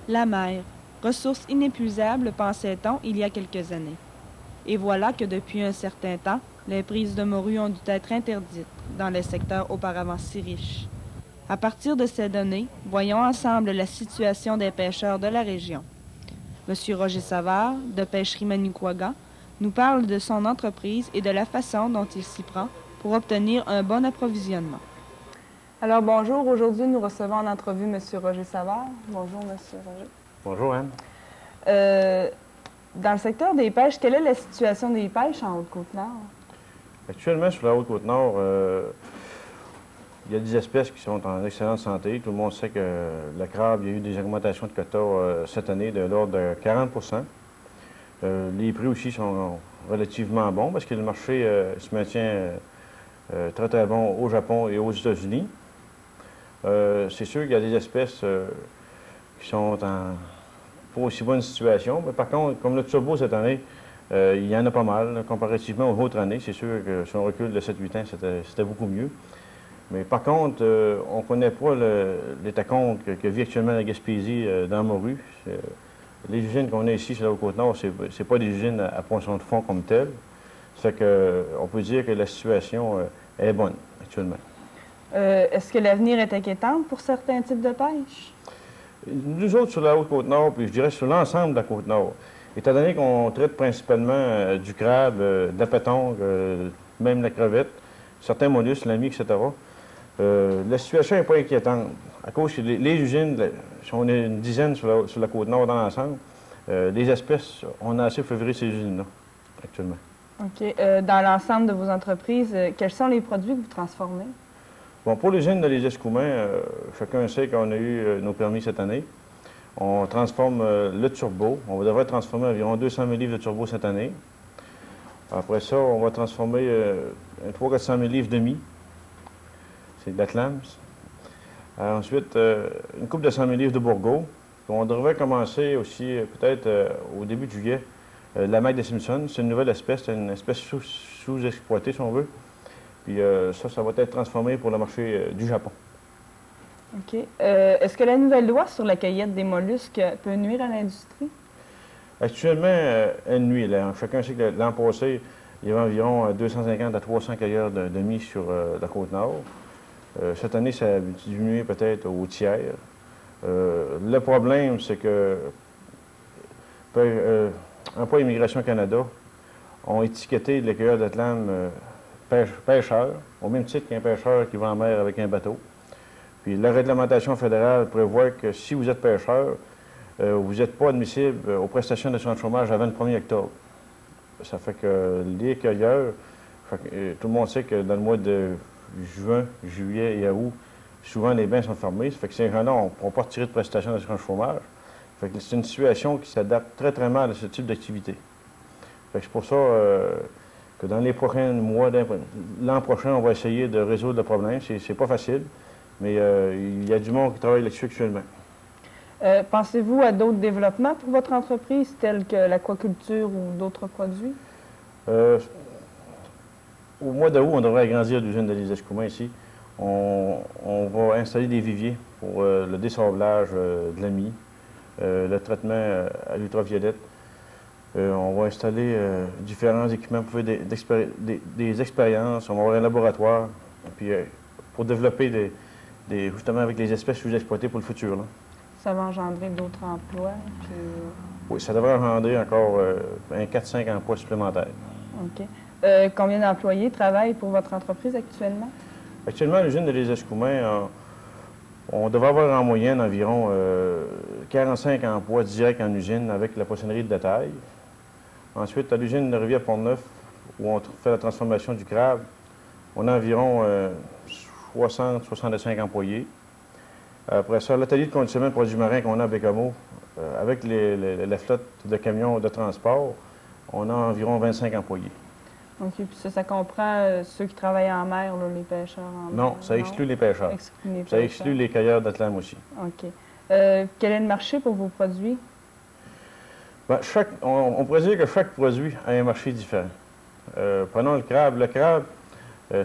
La mer, ressource inépuisable, pensait-on il y a quelques années. Et voilà que depuis un certain temps, les prises de morue ont dû être interdites dans les secteurs auparavant si riches. À partir de ces données, voyons ensemble la situation des pêcheurs de la région. Monsieur Roger Savard, de Pêcherie Manicouagan, nous parle de son entreprise et de la façon dont il s'y prend pour obtenir un bon approvisionnement. Alors bonjour, aujourd'hui nous recevons en entrevue Monsieur Roger Savard. Bonjour Monsieur Roger. Bonjour Anne. Dans le secteur des pêches, quelle est la situation des pêches en Haute-Côte-Nord? Actuellement, sur la Haute-Côte-Nord, il y a des espèces qui sont en excellente santé. Tout le monde sait que le crabe, il y a eu des augmentations de quotas cette année de l'ordre de 40 Les prix aussi sont relativement bons parce que le marché se maintient très, très bon au Japon et aux États-Unis. C'est sûr qu'il y a des espèces qui sont en pas aussi bonne situation. Mais par contre, comme le turbo cette année, il y en a pas mal. Comparativement aux autres années, c'est sûr que si on recule de 7-8 ans, c'était beaucoup mieux. Mais par contre, on ne connaît pas les tacons que vit actuellement la Gaspésie dans Morue. Les usines qu'on a ici sur la Haute-Côte-Nord, ce n'est pas des usines à poisson de fond comme telles. Ça fait qu'on peut dire que la situation est bonne actuellement. Est-ce que l'avenir est inquiétant pour certains types de pêche? Nous autres, sur la Haute-Côte-Nord, puis je dirais sur l'ensemble de la Côte-Nord, étant donné qu'on traite principalement du crabe, de la pétanque, même la crevette, certains mollusques, l'ami, etc., la situation n'est pas inquiétante. À cause que les usines, si on est une dizaine sur la Côte-Nord dans l'ensemble, les espèces, on a assez pour février ces usines-là, actuellement. OK. Dans l'ensemble de vos entreprises, quels sont les produits que vous transformez? Bon, pour l'usine de Les Escoumins, chacun sait qu'on a eu nos permis cette année. On transforme le turbo. On devrait transformer environ 200 000 livres de turbo cette année. Après ça, on va transformer 300 000 400 000 livres de mie. C'est de la clams. Ensuite, une coupe de 100 000 livres de bourgeot. On devrait commencer aussi, peut-être au début de juillet, la maille de Simpson. C'est une nouvelle espèce, c'est une espèce sous-exploitée, si on veut. Puis ça va être transformé pour le marché du Japon. OK. Est-ce que la nouvelle loi sur la cueillette des mollusques peut nuire à l'industrie? Actuellement, elle nuit. Là. Chacun sait que l'an passé, il y avait environ 250 à 300 cueilleurs de mie sur la Côte-Nord. Cette année, ça a diminué peut-être au tiers. Le problème, c'est que Emploi Immigration Canada ont étiqueté les cueilleurs de clames pêcheurs, au même titre qu'un pêcheur qui va en mer avec un bateau. Puis la réglementation fédérale prévoit que si vous êtes pêcheur, vous n'êtes pas admissible aux prestations d'assurance chômage avant le 1er octobre. Ça fait que les cueilleurs, tout le monde sait que dans le mois de juin, juillet et août, souvent les bains sont fermés. Ça fait que ces gens-là ne pourront pas retirer de prestations d'assurance chômage. Fait que c'est une situation qui s'adapte très, très mal à ce type d'activité. C'est pour ça que dans les prochains mois, l'an prochain, on va essayer de résoudre le problème. C'est pas facile, mais il y a du monde qui travaille là-dessus actuellement. Pensez-vous à d'autres développements pour votre entreprise, tels que l'aquaculture ou d'autres produits? Au mois d'août, on devrait agrandir l'usine de Les Escoumins ici. On va installer des viviers pour le dessablage de la mie, le traitement à l'ultraviolette. On va installer différents équipements pour faire des expériences. On va avoir un laboratoire puis, pour développer justement avec les espèces sous-exploitées pour le futur. Là. Ça va engendrer d'autres emplois? Puis... Oui, ça devrait engendrer encore un 4-5 emplois supplémentaires. OK. Combien d'employés travaillent pour votre entreprise actuellement? Actuellement, à l'usine de Les Escoumins, on devrait avoir en moyenne environ 45 emplois directs en usine avec la poissonnerie de détail. Ensuite, à l'usine de Rivière-Pont-Neuf, où on fait la transformation du crabe, on a environ 60-65 employés. Après ça, l'atelier de conditionnement de produits marins qu'on a à Bécamo, avec la flotte de camions de transport, on a environ 25 employés. OK. Puis ça comprend ceux qui travaillent en mer, là, les pêcheurs en mer? Non, ça exclut les pêcheurs. Ça exclut les cueilleurs de clames aussi. OK. Quel est le marché pour vos produits? Bien, on pourrait dire que chaque produit a un marché différent. Prenons le crabe. Le crabe,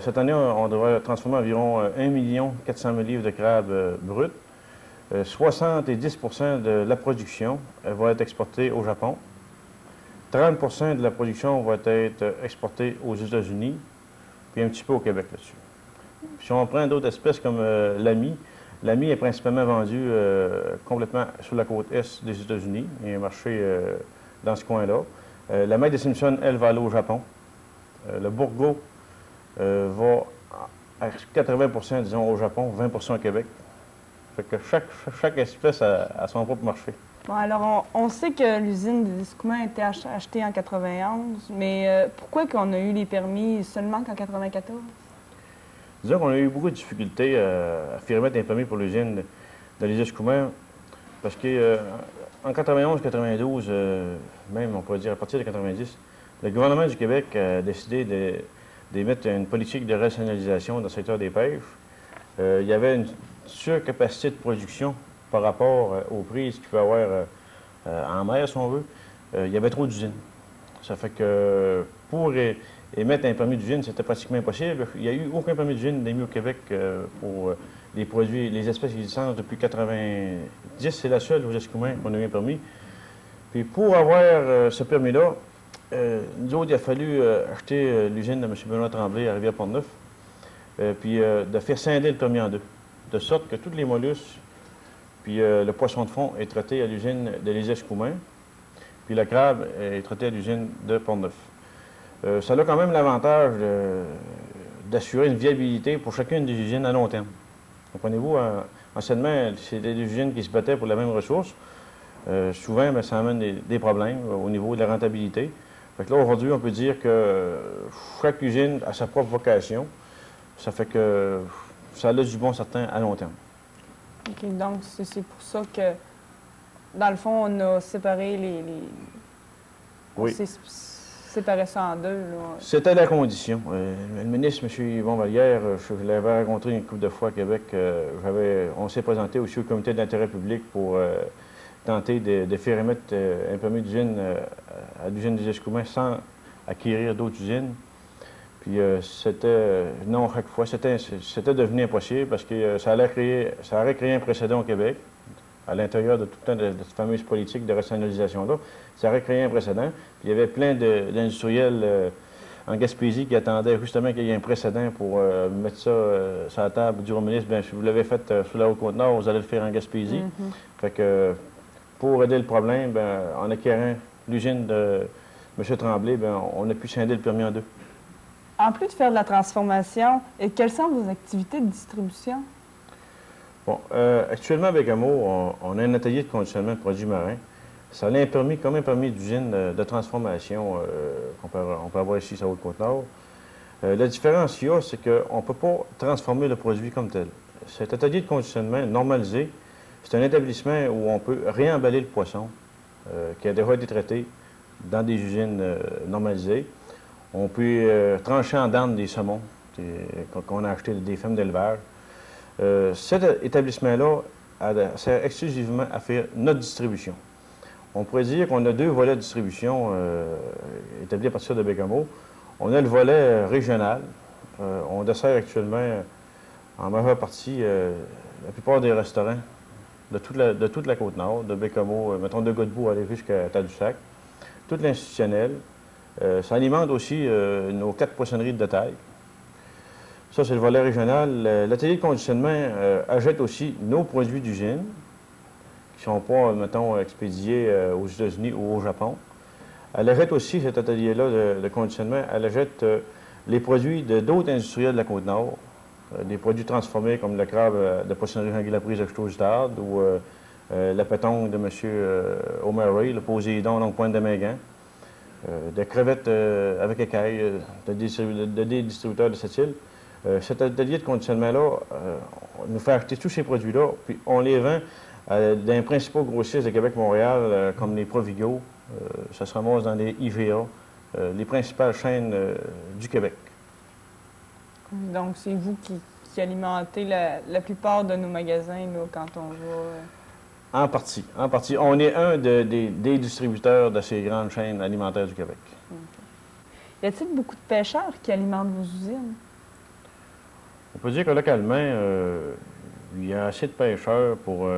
cette année, on devrait transformer environ 1 400 000 livres de crabe brut. 70 de la production va être exportée au Japon. 30 de la production va être exportée aux États-Unis, puis un petit peu au Québec là-dessus. Si on prend d'autres espèces comme l'ami, l'ami est principalement vendu complètement sur la côte est des États-Unis. Il y a un marché dans ce coin-là. La maille des Simpson, elle, va aller au Japon. Le bourgo va à 80 disons, au Japon, 20 au Québec. Fait que chaque espèce a son propre marché. Bon, alors, on sait que l'usine de Discouma a été achetée en 91, mais pourquoi qu'on a eu les permis seulement qu'en 94? Disons qu'on a eu beaucoup de difficultés à faire remettre un permis pour l'usine de l'Isère-Coumer, parce qu'en 91-92, même on pourrait dire à partir de 90, le gouvernement du Québec a décidé d'émettre une politique de rationalisation dans le secteur des pêches. Il y avait une surcapacité de production par rapport aux prises qu'il peut y avoir en mer, si on veut. Il y avait trop d'usines. Ça fait que pour émettre un permis d'usine, c'était pratiquement impossible. Il n'y a eu aucun permis d'usine émis au Québec pour les produits, les espèces existantes depuis 90. C'est la seule aux Escoumins qu'on a eu un permis. Puis pour avoir ce permis-là, nous autres, il a fallu acheter l'usine de M. Benoît Tremblay à Rivière-Pont-Neuf, puis de faire scinder le permis en deux, de sorte que tous les mollusques, puis le poisson de fond est traité à l'usine de l'Isère-Coumer, puis le crabe est traité à l'usine de Pont-Neuf. Ça a quand même l'avantage d'assurer une viabilité pour chacune des usines à long terme. Comprenez-vous, anciennement, c'était des usines qui se battaient pour la même ressource. Souvent, bien, ça amène des problèmes au niveau de la rentabilité. Fait que là, aujourd'hui, on peut dire que chaque usine a sa propre vocation. Ça fait que ça a du bon certain à long terme. OK, donc c'est pour ça que, dans le fond, on a séparé Oui. On s'est séparé ça en deux, là. C'était la condition. Le ministre, M. Yvon Vallière, je l'avais rencontré une couple de fois à Québec. On s'est présenté aussi au comité d'intérêt public pour tenter de faire émettre un permis d'usine à l'usine des Escoumins sans acquérir d'autres usines. Puis c'était, non, chaque fois, c'était devenu impossible parce que ça aurait créé un précédent au Québec, à l'intérieur de tout le temps de cette fameuse politique de rationalisation-là. Ça aurait créé un précédent. Puis il y avait plein d'industriels en Gaspésie qui attendaient justement qu'il y ait un précédent pour mettre ça sur la table, dire au ministre, bien, si vous l'avez fait sur la Haute-Côte-Nord, vous allez le faire en Gaspésie. Fait que pour aider le problème, bien, en acquérant l'usine de M. Tremblay, bien, on a pu scinder le permis en deux. En plus de faire de la transformation, quelles sont vos activités de distribution? Bon, actuellement, à Bécamo, on a un atelier de conditionnement de produits marins. Ça a un permis, comme un permis d'usine de transformation qu'on peut avoir ici sur la Haute-Côte-Nord. La différence qu'il y a, c'est qu'on ne peut pas transformer le produit comme tel. Cet atelier de conditionnement normalisé, c'est un établissement où on peut réemballer le poisson qui a déjà été traité dans des usines normalisées. On peut trancher en dents des saumons qu'on a acheté des fermes d'élevage. Cet établissement-là sert exclusivement à faire notre distribution. On pourrait dire qu'on a deux volets de distribution établis à partir de Bécamo. On a le volet régional. On dessert actuellement, en majeure partie, la plupart des restaurants de toute la Côte-Nord, de Bécamo, mettons de Godbout, aller jusqu'à Tadoussac. Tout l'institutionnel. Ça alimente aussi nos 4 poissonneries de taille. Ça, c'est le volet régional. L'atelier de conditionnement achète aussi nos produits d'usine, qui ne sont pas, mettons, expédiés aux États-Unis ou au Japon. Elle achète aussi, cet atelier-là de conditionnement, elle achète les produits d'autres industriels de la Côte-Nord, des produits transformés comme le crabe de poissonnerie Anguille-la-Prise de ou la pétanque de M. O'Murray, le Poséidon, donc Pointe de Mégan. De crevettes avec écailles, des distributeurs de cette île. Cet atelier de conditionnement-là nous fait acheter tous ces produits-là, puis on les vend dans principaux grossistes de Québec-Montréal, comme les Provigo, ça se ramasse dans les IGA, les principales chaînes du Québec. Donc, c'est vous qui alimentez la plupart de nos magasins là, quand on va... En partie. En partie. On est un des distributeurs de ces grandes chaînes alimentaires du Québec. Okay. Y a-t-il beaucoup de pêcheurs qui alimentent vos usines? On peut dire que localement, il y a assez de pêcheurs pour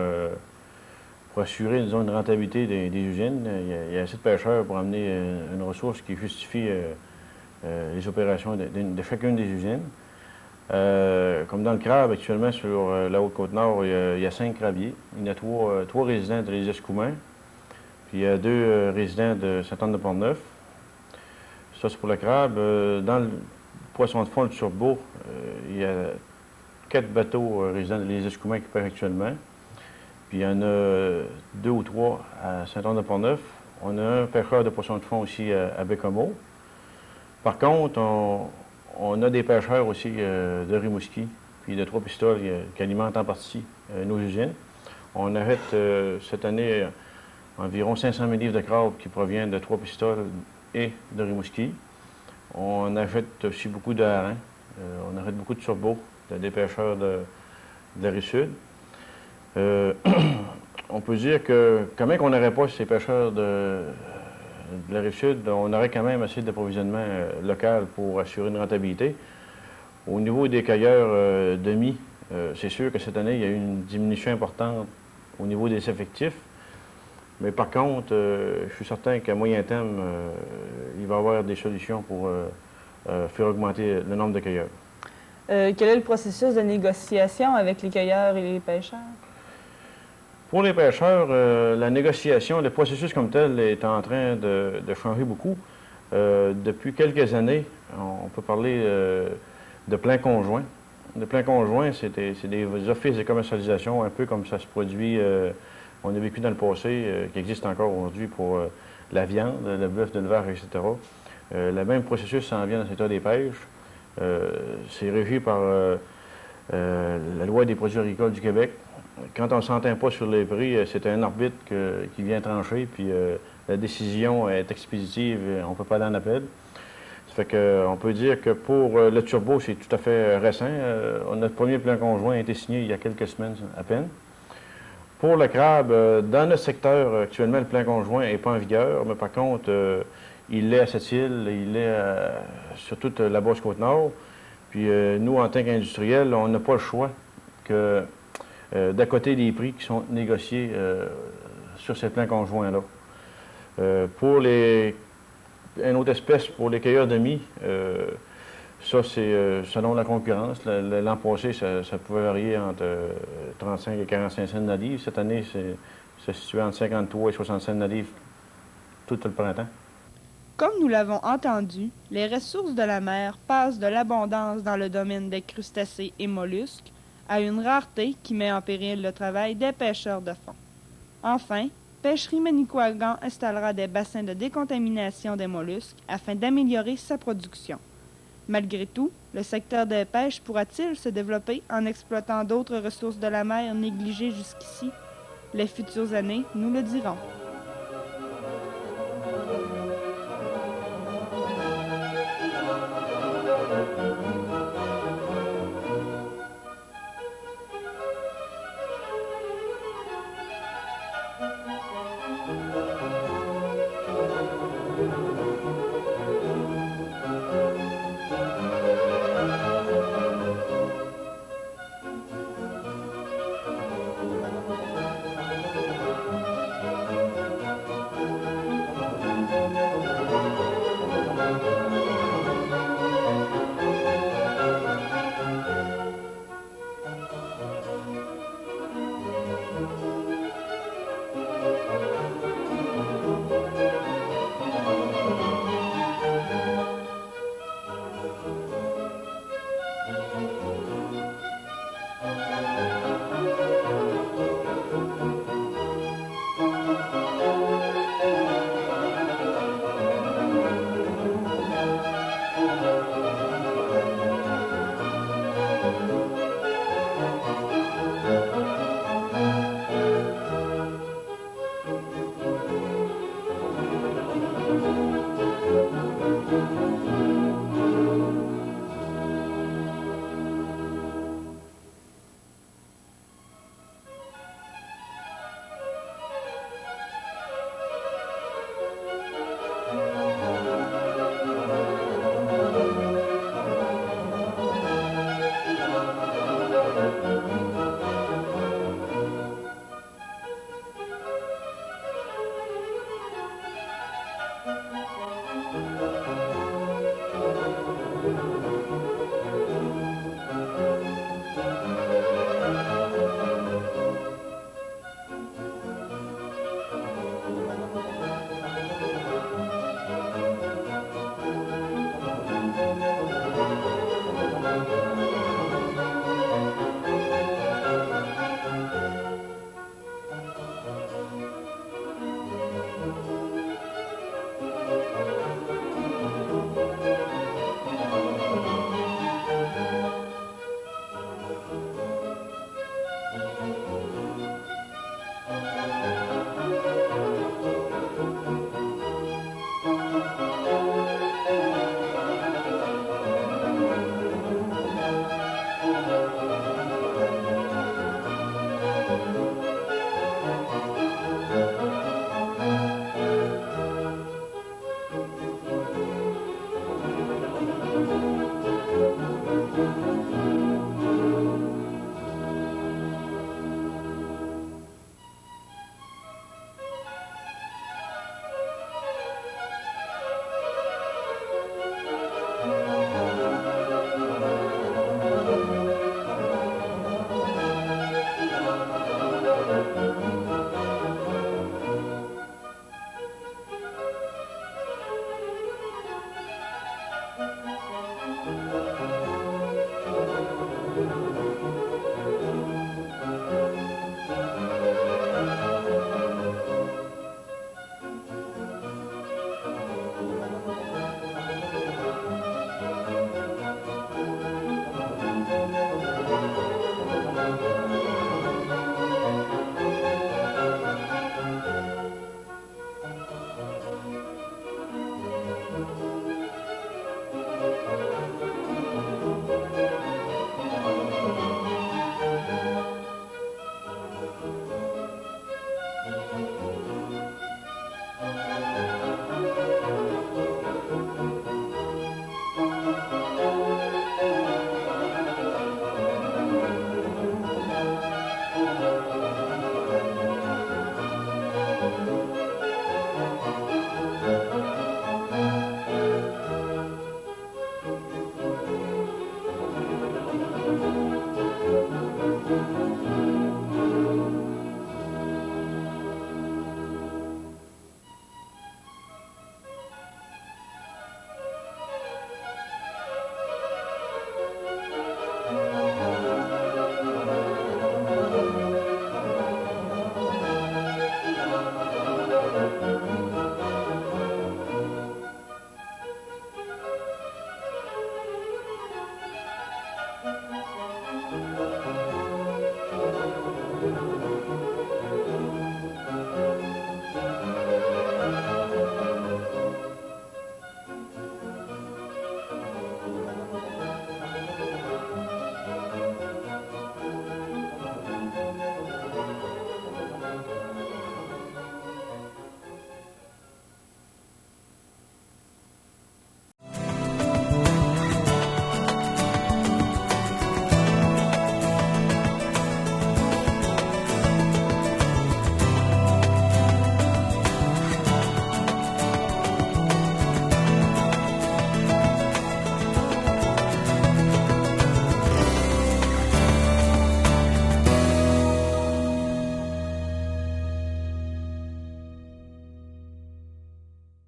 assurer, disons, une rentabilité des usines. Il y a assez de pêcheurs pour amener une ressource qui justifie les opérations de chacune des usines. Comme dans le crabe, actuellement, sur la Haute-Côte-Nord, il y a 5 crabiers. Il y a trois résidents de les Escoumins, puis il y a 2 résidents de Sainte-Anne-de-Portneuf. Ça, c'est pour le crabe. Dans le poisson de fond, le turbo, il y a 4 bateaux résidents de les Escoumins qui pêchent actuellement. Puis il y en a 2 ou 3 à Sainte-Anne-de-Portneuf. On a un pêcheur de poisson de fond aussi à Bécomo. Par contre, on a des pêcheurs aussi de Rimouski, puis de Trois-Pistoles qui alimentent en partie nos usines. On arrête cette année environ 500 000 livres de crabe qui proviennent de Trois-Pistoles et de Rimouski. On achète aussi beaucoup de harengs. On arrête beaucoup de turbo, des pêcheurs de la Rive-Sud. On peut dire que, quand même qu'on n'aurait pas ces pêcheurs de la Rive-Sud, on aurait quand même assez d'approvisionnement local pour assurer une rentabilité. Au niveau des cueilleurs de mie, c'est sûr que cette année, il y a eu une diminution importante au niveau des effectifs. Mais par contre, je suis certain qu'à moyen terme, il va y avoir des solutions pour faire augmenter le nombre de cueilleurs. Quel est le processus de négociation avec les cueilleurs et les pêcheurs? Pour les pêcheurs, la négociation, le processus comme tel est en train de changer beaucoup. Depuis quelques années, on peut parler de plans conjoints. Le plan conjoint, c'est des offices de commercialisation, un peu comme ça se produit, on a vécu dans le passé, qui existe encore aujourd'hui pour la viande, le bœuf d'élevage, etc. Le même processus s'en vient dans le secteur des pêches. C'est régi par la loi des produits agricoles du Québec. Quand on ne s'entend pas sur les prix, c'est un arbitre qui vient trancher, puis la décision est expéditive, on ne peut pas aller en appel. Ça fait qu'on peut dire que pour le turbo, c'est tout à fait récent. Notre premier plan conjoint a été signé il y a quelques semaines à peine. Pour le crabe, dans notre secteur, actuellement, le plan conjoint n'est pas en vigueur, mais par contre, il l'est à Sept-Îles, il l'est sur toute la Basse-Côte-Nord. Puis nous, en tant qu'industriels, on n'a pas le choix que d'accoter les prix qui sont négociés sur ces plans conjoints-là. Pour une autre espèce, pour les cueilleurs de mie, ça, c'est selon la concurrence. L'an passé, ça pouvait varier entre 35 et 45 cents la livre. Cette année, c'est situé entre 53 et 60 cents la livre tout le printemps. Comme nous l'avons entendu, les ressources de la mer passent de l'abondance dans le domaine des crustacés et mollusques à une rareté qui met en péril le travail des pêcheurs de fond. Enfin, Pêcherie Manicouagan installera des bassins de décontamination des mollusques afin d'améliorer sa production. Malgré tout, le secteur des pêches pourra-t-il se développer en exploitant d'autres ressources de la mer négligées jusqu'ici? Les futures années nous le diront.